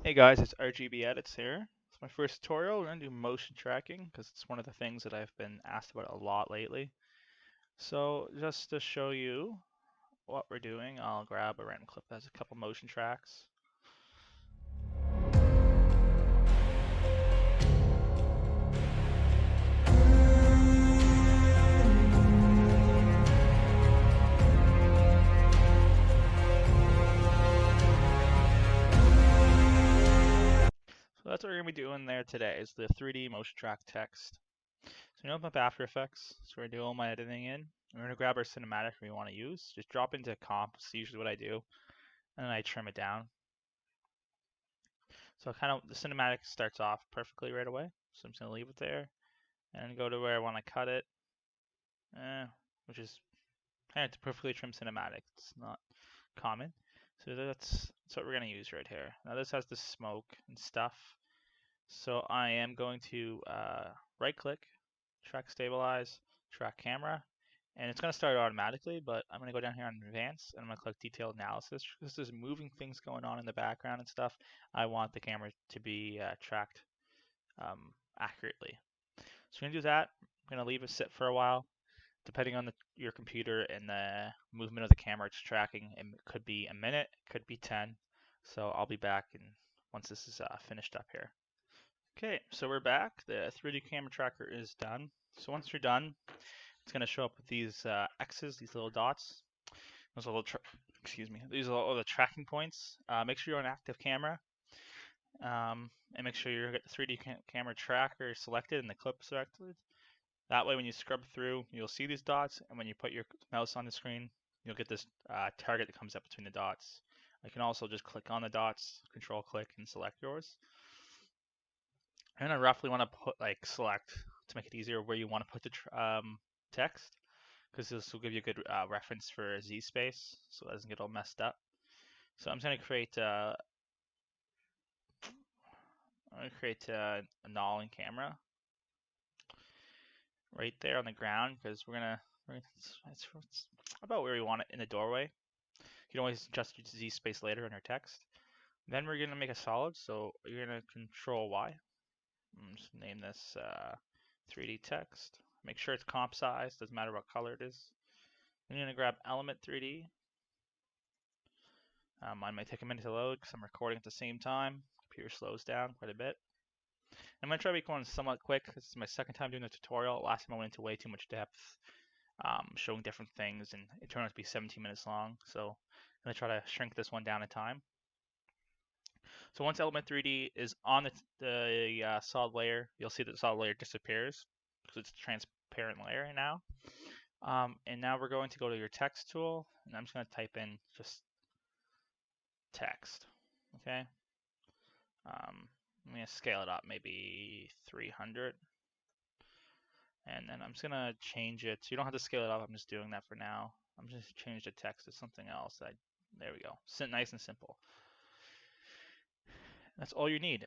Hey guys, it's RGB Edits here. It's my first tutorial. We're going to do motion tracking because it's one of the things that I've been asked about a lot lately. So just to show you what we're doing, I'll grab a random clip that has a couple motion tracks. So that's what we're going to be doing there today is the 3D motion track text. So open up After Effects. So we're going to do all my editing in. We're going to grab our cinematic we want to use. Just drop into comp. That's usually what I do. And then I trim it down. So the cinematic starts off perfectly right away. So I'm just going to leave it there and go to where I want to cut it, which is kind of perfectly trimmed cinematic. It's not common. So that's what we're going to use right here. Now this has the smoke and stuff. So I am going to right click, track stabilize, track camera, and it's going to start automatically, but I'm going to go down here on advanced and I'm going to click detailed analysis because there's moving things going on in the background and stuff. I want the camera to be tracked accurately. So we're going to do that. I'm going to leave it sit for a while. Depending on your computer and the movement of the camera it's tracking, it could be a minute, it could be 10. So I'll be back once this is finished up here. Okay, so we're back. The 3D camera tracker is done. So once you're done, it's going to show up with these X's, these little dots. Those little, these are all the tracking points. Make sure you're on active camera. And make sure you get the 3D camera tracker selected and the clip selected. That way when you scrub through, you'll see these dots, and when you put your mouse on the screen, you'll get this target that comes up between the dots. You can also just click on the dots, control click, and select yours. And I roughly want to put select to make it easier where you want to put the text, because this will give you a good reference for Z space, so it doesn't get all messed up. So I'm going to create a null in camera right there on the ground, because it's about where we want it in the doorway. You can always adjust your Z space later in your text. Then we're going to make a solid, so you're going to control Y. Just name this 3D text. Make sure it's comp size, doesn't matter what color it is. Then you're going to grab element 3D. Mine might take a minute to load because I'm recording at the same time. Computer slows down quite a bit. I'm going to try to be going somewhat quick. This is my second time doing the tutorial. Last time I went into way too much depth, showing different things, and it turned out to be 17 minutes long. So I'm going to try to shrink this one down in time. So once Element 3D is on the solid layer, you'll see that the solid layer disappears because it's a transparent layer now. And now we're going to go to your text tool, and I'm just going to type in just text. Okay. I'm going to scale it up, maybe 300. And then I'm just going to change it. So you don't have to scale it up. I'm just doing that for now. I'm just change the text to something else. There we go. Nice and simple. That's all you need.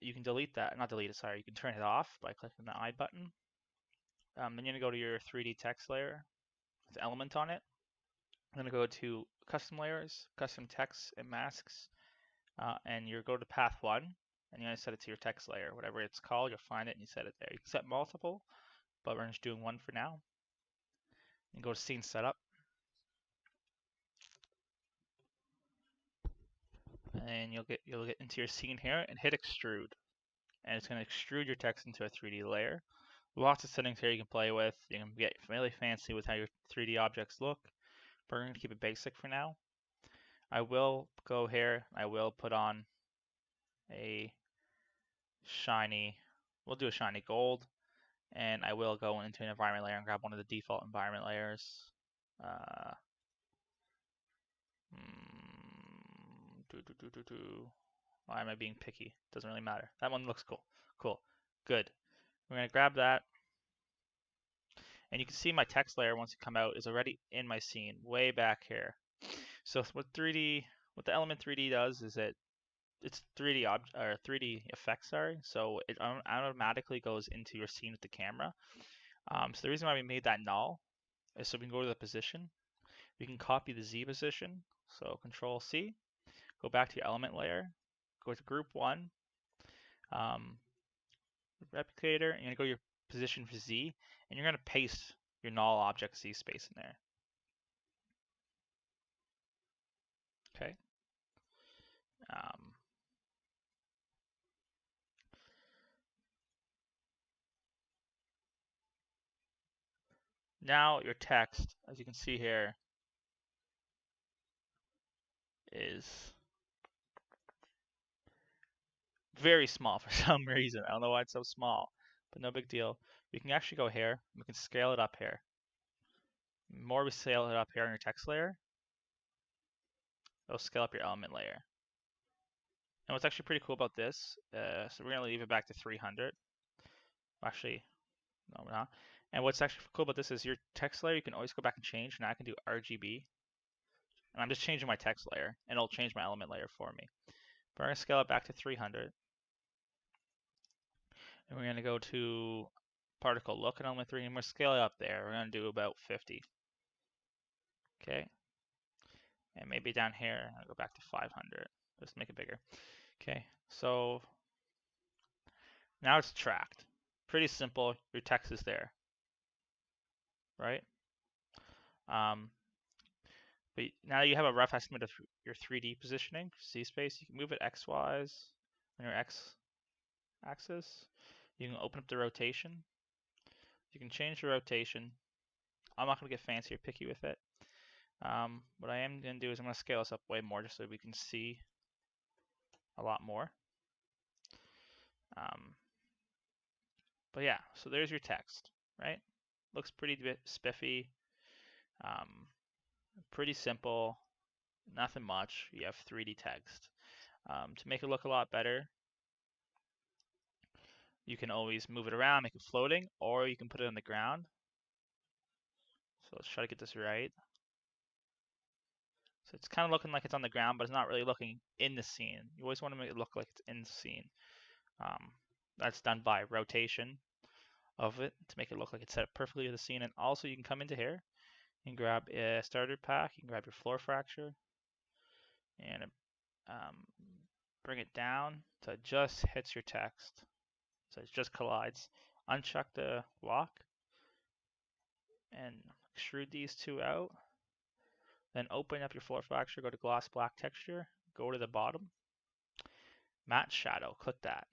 You can delete that, not delete it, sorry. You can turn it off by clicking the I button. Then you're gonna go to your 3D text layer with element on it. I'm gonna go to custom layers, custom text and masks, and you go to path 1, and you're gonna set it to your text layer, whatever it's called. You'll find it and you set it there. You can set multiple, but we're just doing one for now. And go to scene setup, and you'll get into your scene here and hit extrude, and it's gonna extrude your text into a 3D layer. Lots of settings here you can play with. You can get really fancy with how your 3D objects look, but we're going to keep it basic for now. I will go here, I will put on a shiny, we'll do a shiny gold, and I will go into an environment layer and grab one of the default environment layers. Why am I being picky? Doesn't really matter. That one looks cool. Cool. Good. We're going to grab that. And you can see my text layer once you come out is already in my scene way back here. So what the element 3D does is it's 3D effects, sorry. So it automatically goes into your scene with the camera. So the reason why we made that null is so we can go to the position. We can copy the Z position. So Control C, go back to your element layer, go to group 1, replicator, and you're going to go to your position for Z, and you're going to paste your null object Z space in there. Okay. Now your text, as you can see here, is very small for some reason. I don't know why it's so small, but no big deal. We can actually go here. We can scale it up here. The more we scale it up here on your text layer, it'll scale up your element layer. And what's actually pretty cool about this, so we're going to leave it back to 300. Actually, no, we're not. And what's actually cool about this is your text layer, you can always go back and change. Now I can do RGB. And I'm just changing my text layer, and it'll change my element layer for me. But we're going to scale it back to 300. And we're going to go to particle look at element 3, and we're scale it up there. We're going to do about 50. Okay. And maybe down here, I'll go back to 500. Just make it bigger. Okay. So now it's tracked. Pretty simple. Your text is there, right? But now you have a rough estimate of your 3D positioning, Z space. You can move it XYs on your X axis. You can open up the rotation. You can change the rotation. I'm not going to get fancy or picky with it. What I am going to do is I'm going to scale this up way more just so we can see a lot more. But yeah, so there's your text, right? Looks pretty spiffy, pretty simple, nothing much. You have 3D text. To make it look a lot better, you can always move it around, make it floating, or you can put it on the ground. So let's try to get this right. So it's kind of looking like it's on the ground, but it's not really looking in the scene. You always want to make it look like it's in the scene. That's done by rotation of it to make it look like it's set up perfectly with the scene. And also you can come into here and grab a starter pack. You can grab your floor fracture and bring it down so it just hits your text. So it just collides. Uncheck the lock and extrude these two out. Then open up your floor fracture, go to gloss black texture, go to the bottom, matte shadow, click that.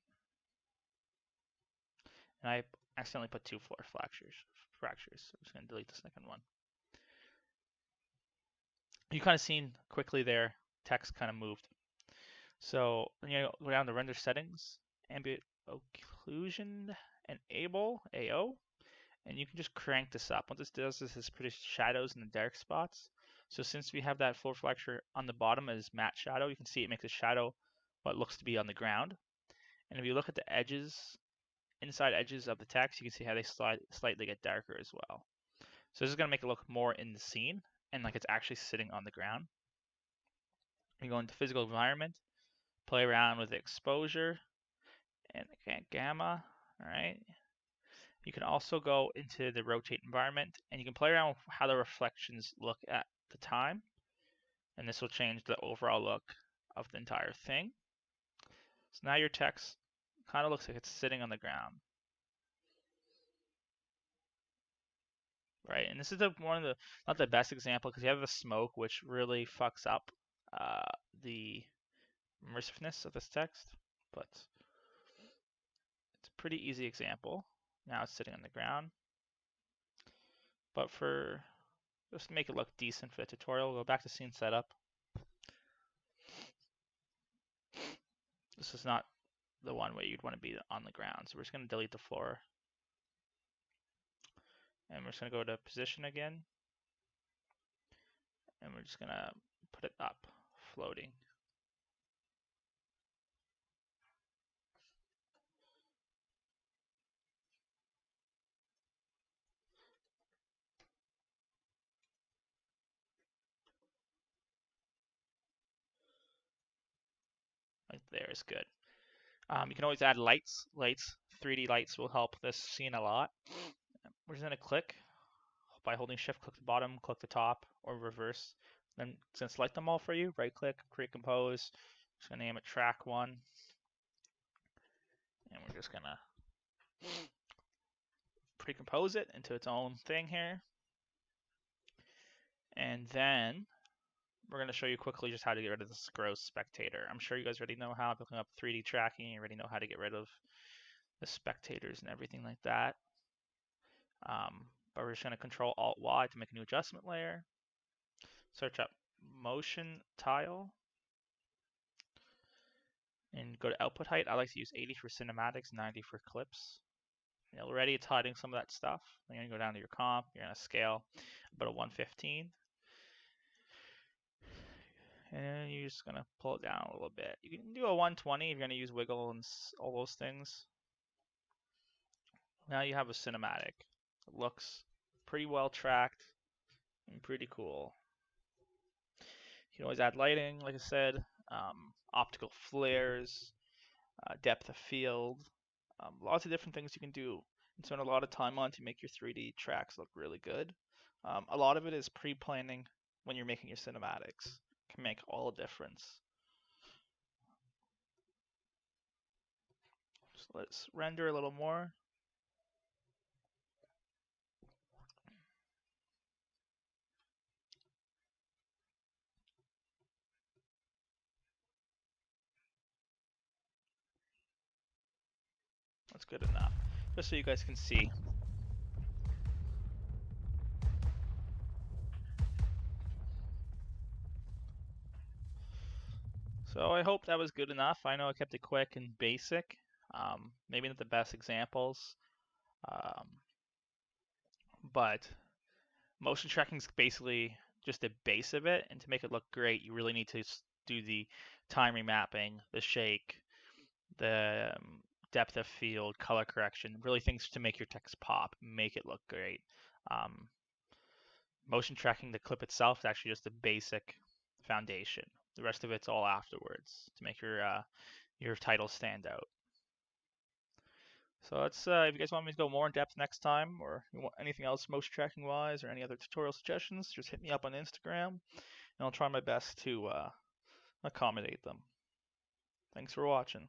And I accidentally put 2 floor fractures. So I'm just going to delete the second one. You kind of seen quickly there, text kind of moved. So when you go down to render settings, ambient occlusion, enable AO, and you can just crank this up. What this does is this produces shadows in the dark spots. So since we have that floor fracture on the bottom as matte shadow, you can see it makes a shadow what looks to be on the ground. And if you look at the edges, inside edges of the text, you can see how they slightly get darker as well. So this is going to make it look more in the scene and like it's actually sitting on the ground. You go into physical environment, play around with the exposure and gamma, all right? You can also go into the rotate environment and you can play around with how the reflections look at the time. And this will change the overall look of the entire thing. So now your text kind of looks like it's sitting on the ground. Right, and this is one of the, not the best example because you have the smoke which really fucks up the immersiveness of this text, but it's a pretty easy example. Now it's sitting on the ground. But for just to make it look decent for the tutorial, we'll go back to scene setup. This is not the one way you'd want to be on the ground, so we're just going to delete the floor. And we're just going to go to position again. And we're just going to put it up, floating. Right there is good. You can always add lights. 3D lights will help this scene a lot. We're just going to click by holding shift, click the bottom, click the top, or reverse. Then it's going to select them all for you. Right click, create compose, Just gonna name it track 1. And we're just gonna pre-compose it into its own thing here. And then we're going to show you quickly just how to get rid of this gross spectator. I'm sure you guys already know how. Looking up 3D tracking, you already know how to get rid of the spectators and everything like that. But we're just going to Control Alt Y to make a new adjustment layer. Search up motion tile. And go to output height. I like to use 80 for cinematics, 90 for clips. And already it's hiding some of that stuff. Then you're going to go down to your comp. You're going to scale about a 115. And you're just going to pull it down a little bit. You can do a 120 if you're going to use wiggle and all those things. Now you have a cinematic. It looks pretty well tracked and pretty cool. You can always add lighting, like I said, optical flares, depth of field, lots of different things you can do and spend a lot of time on to make your 3D tracks look really good. A lot of it is pre-planning when you're making your cinematics. It can make all the difference. So let's render a little more. That's good enough, just so you guys can see. So I hope that was good enough. I know I kept it quick and basic. Maybe not the best examples, but motion tracking is basically just the base of it. And to make it look great, you really need to do the time remapping, the shake, the depth of field, color correction, really things to make your text pop, make it look great. Motion tracking the clip itself is actually just a basic foundation. The rest of it's all afterwards to make your title stand out. So that's if you guys want me to go more in depth next time, or you want anything else motion tracking wise, or any other tutorial suggestions, just hit me up on Instagram, and I'll try my best to accommodate them. Thanks for watching.